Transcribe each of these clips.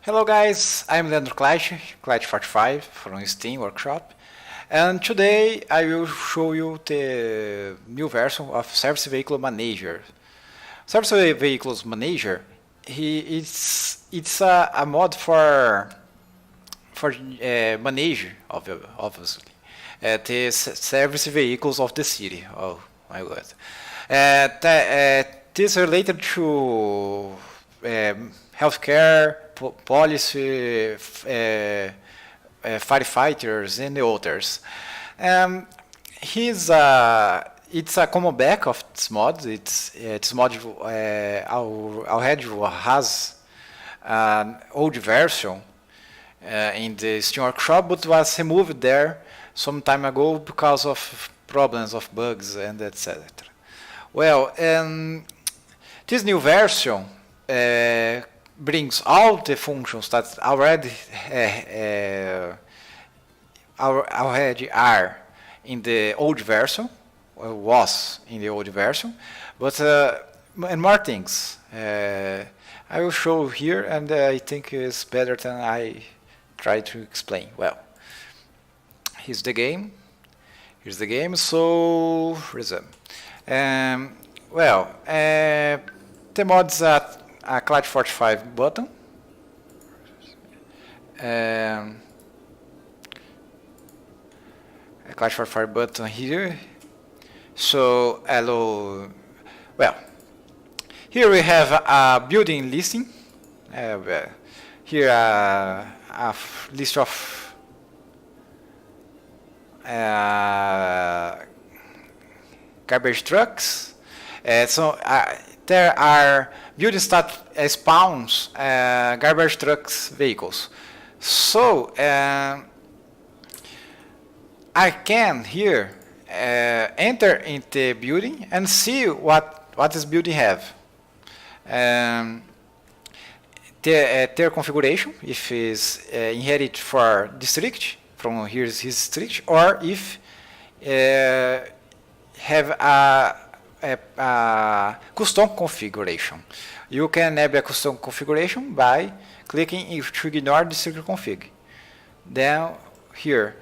Hello guys, I'm Leandro Clash45 from Steam Workshop, and today I will show you the new version of Service Vehicle Manager. Service Vehicles Manager, it's a mod for manage, obviously, the service vehicles of the city. Oh my god. This is related to healthcare, policy, firefighters, and others. It's a common back of this mod. It's mod already has an old version in the Steam Workshop, but was removed there some time ago because of problems of bugs and etc. Well, this new version brings all the functions that already are in the old version, was in the old version, but and more things. I will show here, and I think it's better than I try to explain. Well, here's the game. So resume. The mod's a Clash 45 button. A Clash 45 button here. So hello. Well, here we have a building listing. Here a list of garbage trucks. There are buildings that spawns garbage trucks vehicles. So I can here enter in the building and see what this building have. Their configuration, if is inherited for district, from here's his district, or if have a custom configuration. You can enable a custom configuration by clicking to ignore district config. Then here,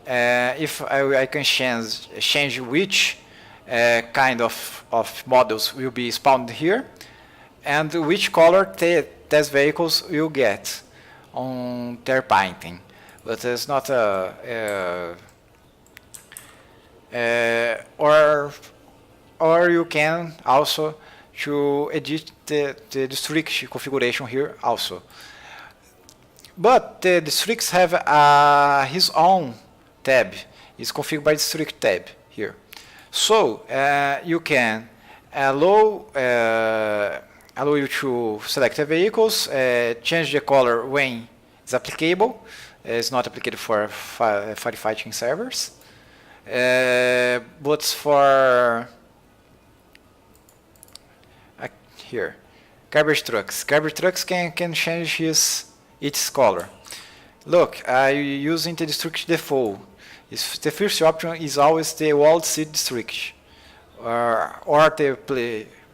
if I can change which kind of models will be spawned here, and which color these vehicles will get on their painting. But it's not or you can also to edit the district configuration here also. But the districts have his own tab. It's configured by district tab here. So you can allow you to select the vehicles, change the color when it's applicable. It's not applicable for firefighting servers, but for here garbage trucks can change its color. Look, I using the district default. The first option is always the walled city district, or the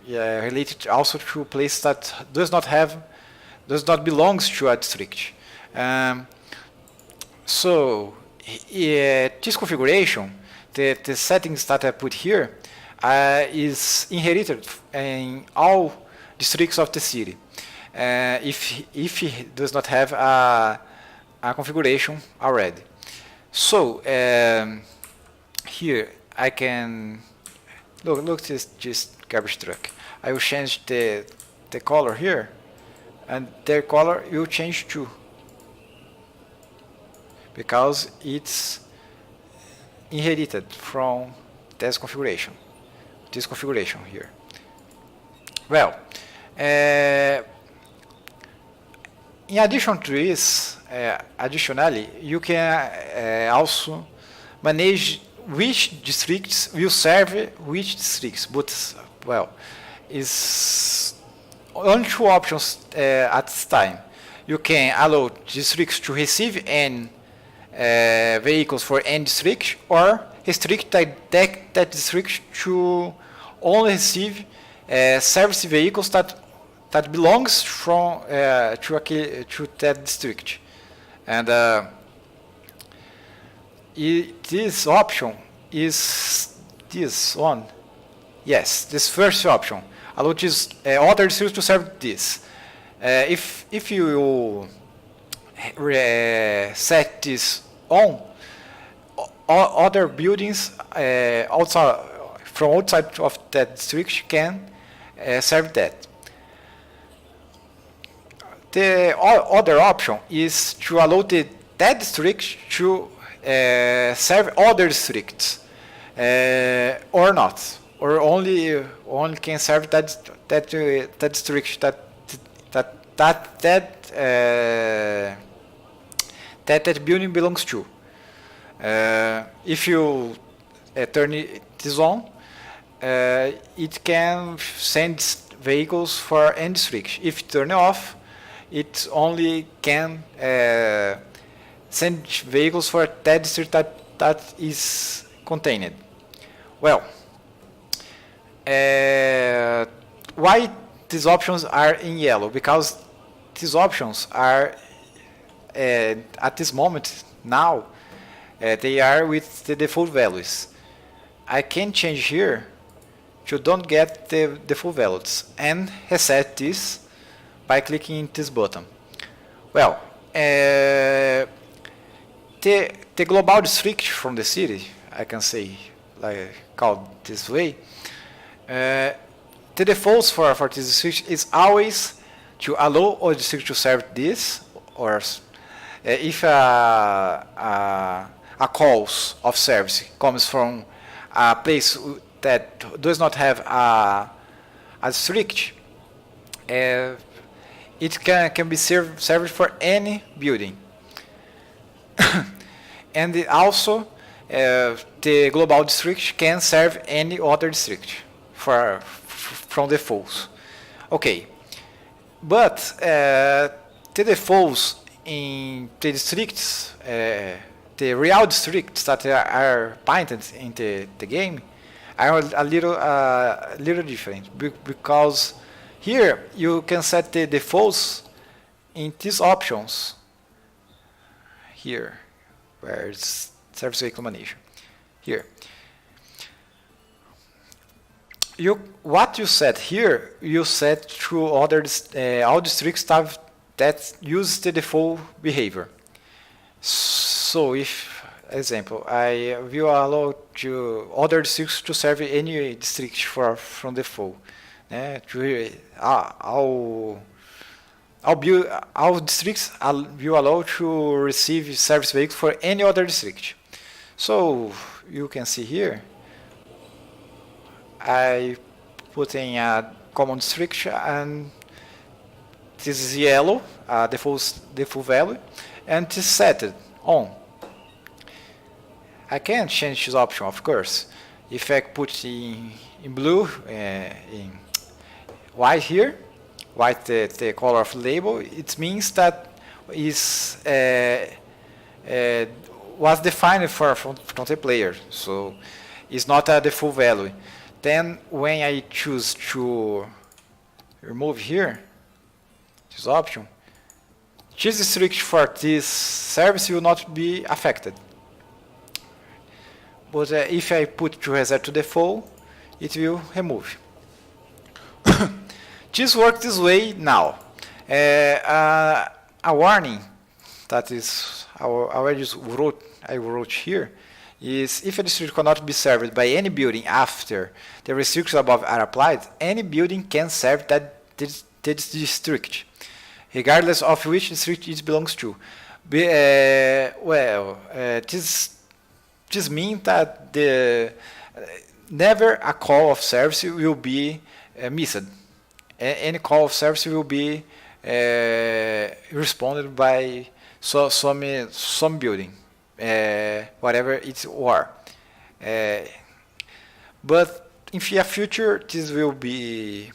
related also to place that does not belongs to a district. So this configuration, the settings that I put here, is inherited in all districts of the city. If it does not have a configuration already. So here I can look this garbage truck. I will change the color here, and their color will change too, because it's inherited from this configuration here. Well, in addition to this, additionally, you can also manage which districts will serve which districts. But well, is only two options at this time. You can allow districts to receive any vehicles for any district, or restrict that district to only receive service vehicles that that belongs from to that district, and this option is this one. Yes, this first option allow this other district to serve this. If you set this on, other buildings from outside of that district can serve that. The other option is to allow that district to serve other districts or not, or only can serve that district that building belongs to. If you turn this on, it can send vehicles for any district. If you turn it off, it only can send vehicles for that district that is contained. Well, why these options are in yellow? Because these options are at this moment now they are with the default values. I can change here to don't get the default values and reset this by clicking this button. Well, the global district from the city, I can say, like called this way, the defaults for this district is always to allow a district to serve this, or if a calls of service comes from a place that does not have a district, it can be served for any building. And also the global district can serve any other district from defaults. Okay, but the defaults in the districts, the real districts that are painted in the game are a little different, because here you can set the defaults in these options here, where it's service vehicle manager. Here, what you set here, you set to other all districts that use the default behavior. So if, example, I will allow to other districts to serve any district from default. All districts will allow to receive service vehicles for any other district. So you can see here, I put in a common district, and this is yellow, default value, and it is set on. I can change this option, of course. If I put in blue, in white here, white the color of the label, it means that is was defined from the player, so it's not a default value. Then when I choose to remove here this option, this district for this service will not be affected. But if I put to reset to default, it will remove. This works this way now. A warning that is I wrote here is, if a district cannot be served by any building after the restrictions above are applied, any building can serve this district, regardless of which district it belongs to. This means that never a call of service will be missed. Any call of service will be responded by some building, whatever it's war. But in the future, this will be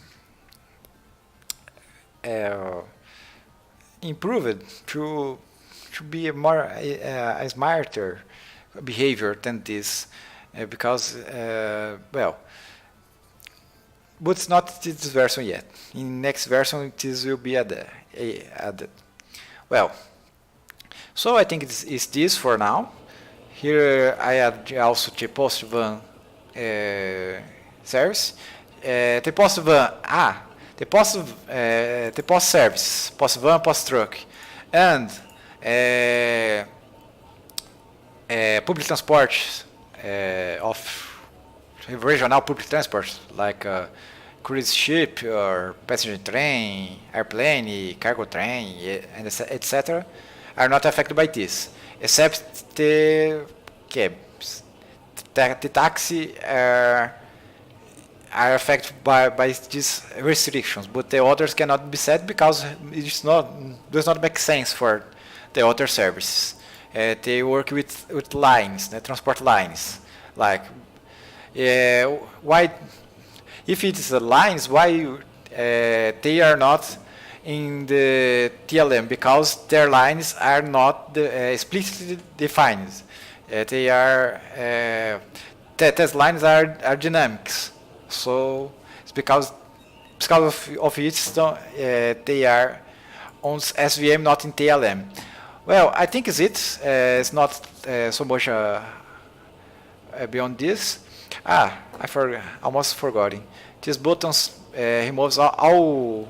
improved to be a more a smarter behavior than this, because well, but it's not this version yet. In next version, this will be added. Well, so I think it's this for now. Here I add also the post-van service. The post-van, the post service, post-van, post-truck, and public transport of regional public transport, like cruise ship or passenger train, airplane, cargo train, and etc., are not affected by this, except the cabs. The taxi are affected by these restrictions, but the others cannot be set because it does not make sense for the other services. They work with lines, the transport lines, like why, if it's the lines, why they are not in the TLM? Because their lines are not explicitly defined. They are test lines are dynamics, so it's because of it they are on SVM, not in TLM. Well, I think it's it. It's not so much beyond this. I almost forgotten. These buttons removes all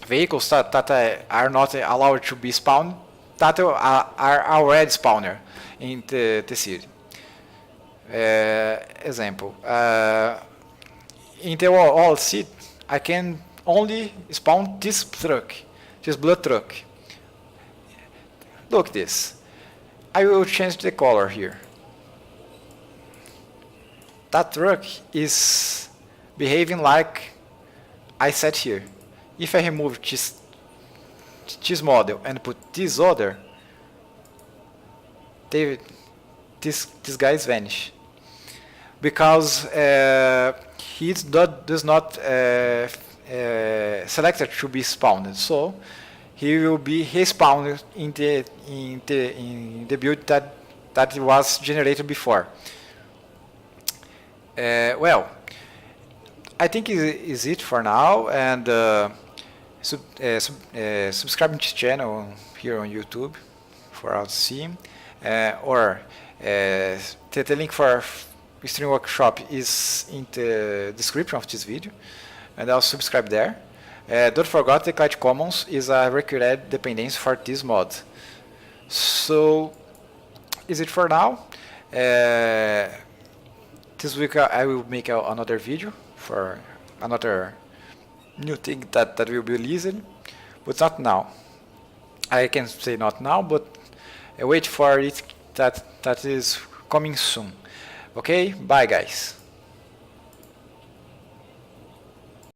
vehicles that are not allowed to be spawned, that are already spawner in the city. Example, in the all city, I can only spawn this truck, this blood truck. Look this. I will change the color here. That truck is behaving like I said here. If I remove this model and put this other, these guys vanish, because he does not selected to be spawned. So he will be respawned in the build that was generated before. Well, I think is it for now, and subscribe to this channel here on YouTube for us to see, or the link for stream workshop is in the description of this video, and I'll subscribe there. Don't forget the Cloud Commons is a required dependency for this mod. So is it for now. This week I will make another video for another new thing that will be released, but not now. I can say not now, but wait for it that is coming soon. Okay, bye guys.